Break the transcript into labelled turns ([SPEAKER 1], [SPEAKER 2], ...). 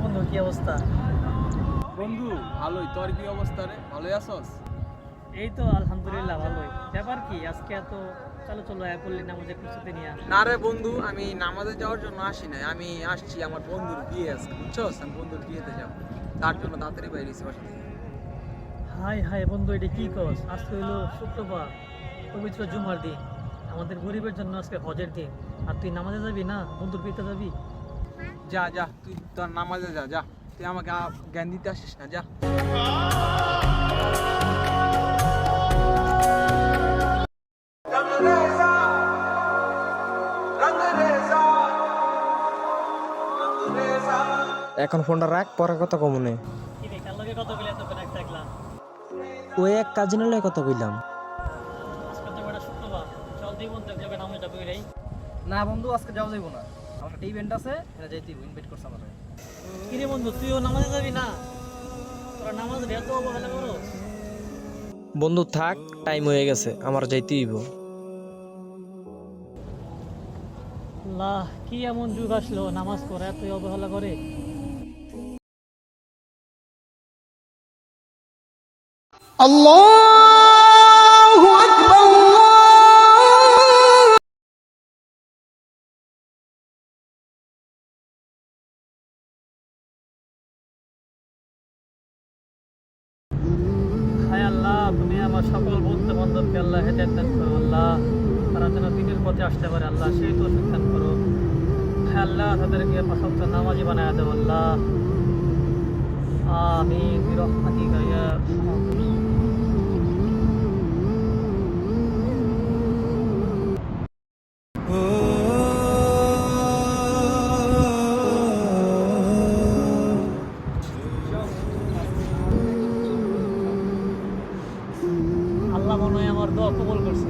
[SPEAKER 1] বন্ধু কি অবস্থা?
[SPEAKER 2] বন্ধু ভালোই, তোর কি অবস্থা রে? ভালোই আছস?
[SPEAKER 1] এই তো আলহামদুলিল্লাহ ভালোই। ব্যাপার কি আজকে এত চলো চলো পড়লি না আমাদের কিছুতে নিয়ে?
[SPEAKER 2] না রে বন্ধু, আমি নামাজে যাওয়ার জন্য আসি নাই, আমি আসছি আমার বন্ধুর বিয়ে আজকে, বুঝছস? আমি বন্ধুর বিয়েতে যাবো, তার জন্য তাড়াতাড়ি বাইরেছি বাসা থেকে।
[SPEAKER 1] হাই হাই বন্ধু, এটা কি কস? আজকে হইলো শুক্রবার, পবিত্র জুমার দিন, আমাদের গরিবের জন্য আজকে হজের দিন, আর তুই নামাজে যাবি না? বন্ধুর বিয়েতে যাবি?
[SPEAKER 2] যা যা, তুই তোর নামাজে যা, যা, তুই আমাকে জ্ঞান দিতে আসিস না, যা।
[SPEAKER 3] এখন ফোনটা রাখ, পরে কথা কমনে।
[SPEAKER 1] কি রে, কার লগে কত বলে এতক্ষণ এক থাকলাম?
[SPEAKER 3] ওই এক কাজিনের লগে কথা কইলাম।
[SPEAKER 1] আজকে তো বড় শুক্রবার, চল দুই বন্ধু এক জায়গায় নামাজে যাবো রে।
[SPEAKER 4] না বন্ধু, আজকে যাওয়া যাইব না, আমার একটা ইভেন্ট আছে, এটা যাইতে ইনভাইট করছে আমাকে।
[SPEAKER 1] কি রে বন্ধু, তুইও নামাজে যাবি না? তোরা নামাজে এত অবহেলা করস?
[SPEAKER 3] বন্ধু থাক, টাইম হয়ে গেছে, আমার যাইতে হইব।
[SPEAKER 1] আল্লাহ, কি এমন যুগ আসলো নামাজ পড়া এতই অবহেলা করে? হায় আল্লাহ, তুমি আমার সকল বন্ধু বান্ধবকে আল্লাহ হেদায়েত দান করো আল্লাহ, তারা যেন দিনের পথে আসতে পারে আল্লাহ, সেই তৌফিক দান করো। হায় আল্লাহ, তাদেরকে পাঁচ ওয়াক্ত নামাজি বানায় দাও আল্লাহ। আমিন বিরহমাতিকা ইয়া আরহামার রাহিমিন। আল্লাহ মনে হয় আমার দোয়া কবুল করছে।